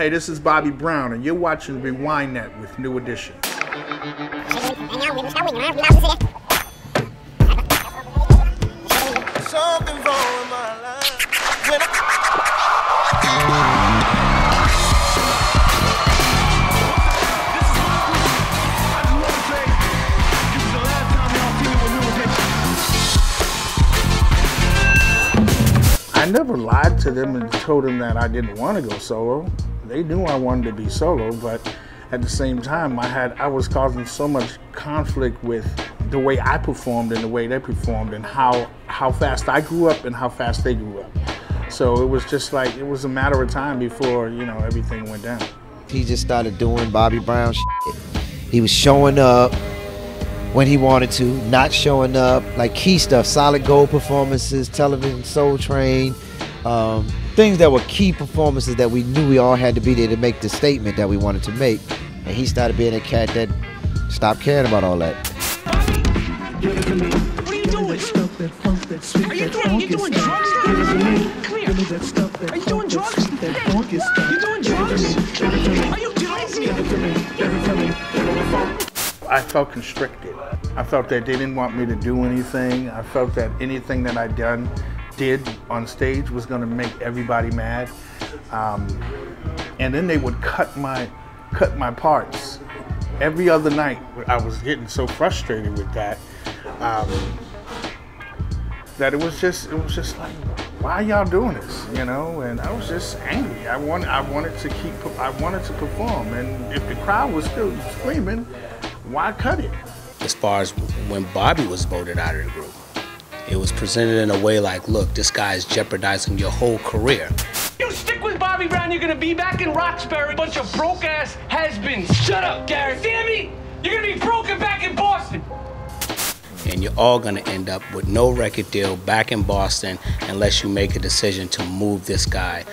Hey, this is Bobby Brown, and you're watching Rewind Net with New Edition. Something wrong with my life. I never lied to them and told them that I didn't want to go solo. They knew I wanted to be solo, but at the same time, I was causing so much conflict with the way I performed and the way they performed, and how fast I grew up and how fast they grew up. So it was just like, it was a matter of time before, you know, everything went down. He just started doing Bobby Brown shit. He was showing up when he wanted to, not showing up, like key stuff, Solid Gold performances, Television Soul Train, things that were key performances that we knew we all had to be there to make the statement that we wanted to make. And he started being a cat that stopped caring about all that. What are you doing? Are you doing drugs now? Come here. Are you doing drugs? You doing drugs? Are you crazy? I felt constricted. I felt that they didn't want me to do anything. I felt that anything that I did on stage was gonna make everybody mad. And then they would cut my parts. Every other night, I was getting so frustrated with that, that it was just like, why y'all doing this, you know? And I was just angry. I wanted to perform, and if the crowd was still screaming, why cut it? As far as when Bobby was voted out of the group, it was presented in a way like, look, this guy is jeopardizing your whole career. You stick with Bobby Brown, you're gonna be back in Roxbury, bunch of broke-ass has-beens. Shut up, Gary. Sammy, you're gonna be broken back in Boston. And you're all gonna end up with no record deal back in Boston unless you make a decision to move this guy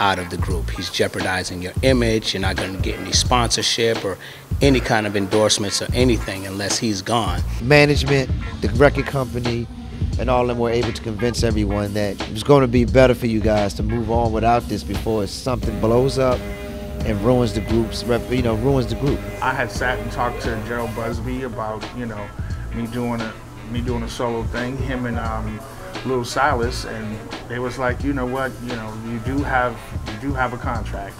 out of the group. He's jeopardizing your image. You're not gonna get any sponsorship or any kind of endorsements or anything unless he's gone. Management, the record company, and all of them were able to convince everyone that it was going to be better for you guys to move on without this before something blows up and ruins the group's, ruins the group. I had sat and talked to Gerald Busby about, you know, me doing a solo thing, him and Lil Silas, and they was like, you know what, you know, you do have a contract,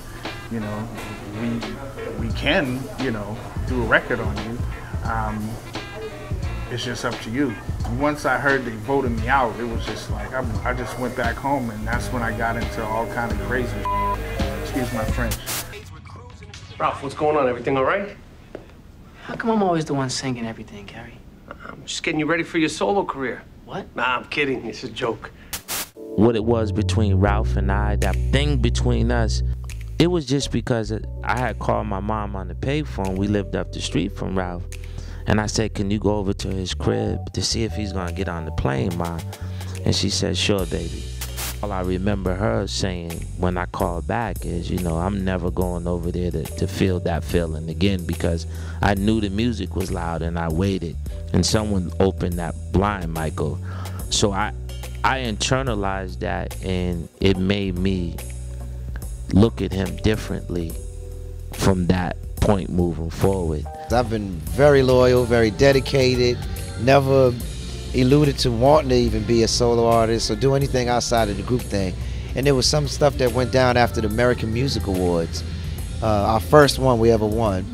you know, we can, you know, do a record on you. It's just up to you. Once I heard they voted me out, it was just like, I just went back home, and that's when I got into all kind of crazy shit. Excuse my French. Ralph, what's going on? Everything all right? How come I'm always the one singing everything, Gary? I'm just getting you ready for your solo career. What? Nah, I'm kidding. It's a joke. What it was between Ralph and I, that thing between us, it was just because I had called my mom on the payphone. We lived up the street from Ralph. And I said, can you go over to his crib to see if he's gonna get on the plane, Mom? And she said, sure, baby. All I remember her saying when I called back is, you know, I'm never going over there to feel that feeling again, because I knew the music was loud and I waited. And someone opened that blind, Michael. So I internalized that, and it made me look at him differently from that point moving forward. I've been very loyal, very dedicated, never alluded to wanting to even be a solo artist or do anything outside of the group thing. And there was some stuff that went down after the American Music Awards, our first one we ever won,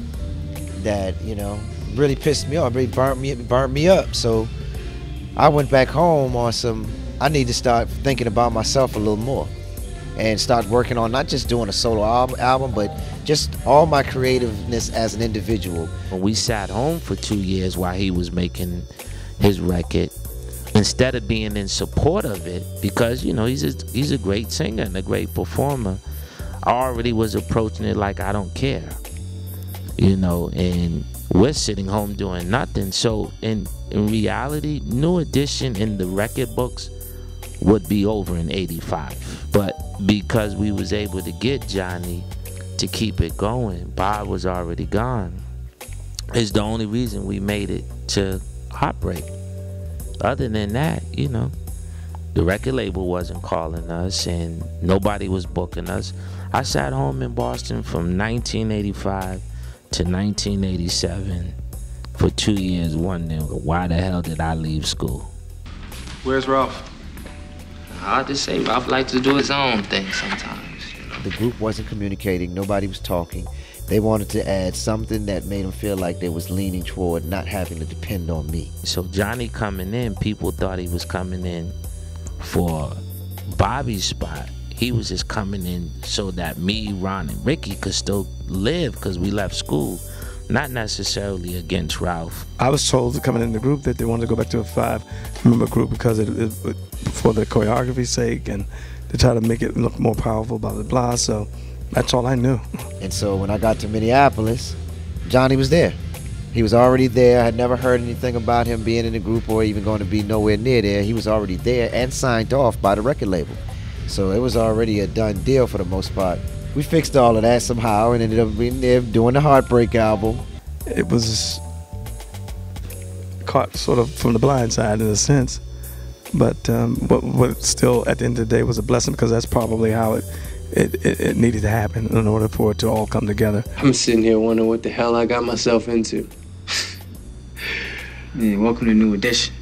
that, you know, really pissed me off, really burnt me up. So I went back home on I need to start thinking about myself a little more and start working on not just doing a solo album, but just all my creativeness as an individual. We sat home for 2 years while he was making his record, instead of being in support of it, because, you know, he's a great singer and a great performer. I already was approaching it like I don't care, you know, and we're sitting home doing nothing. So in reality, New Edition in the record books would be over in '85. But because we was able to get Johnny to keep it going, Bob was already gone. It's the only reason we made it to Heartbreak. Other than that, you know, The record label wasn't calling us and nobody was booking us. I sat home in Boston from 1985 to 1987 for 2 years wondering why the hell did I leave school. Where's Ralph? Hard to say. Ralph likes to do his own thing sometimes. The group wasn't communicating, nobody was talking. They wanted to add something that made them feel like they was leaning toward not having to depend on me. So Johnny coming in, people thought he was coming in for Bobby's spot. He was just coming in so that me, Ron, and Ricky could still live because we left school, not necessarily against Ralph. I was told coming in the group that they wanted to go back to a 5-member group because for the choreography's sake and to try to make it look more powerful, blah, blah, blah. So that's all I knew. And so when I got to Minneapolis, Johnny was there. He was already there. I had never heard anything about him being in the group or even going to be nowhere near there. He was already there and signed off by the record label. So it was already a done deal for the most part. We fixed all of that somehow and ended up being there doing the Heartbreak album. It was caught sort of from the blind side in a sense. But what still at the end of the day was a blessing because that's probably how it needed to happen in order for it to all come together. I'm sitting here wondering what the hell I got myself into. Yeah, welcome to New Edition.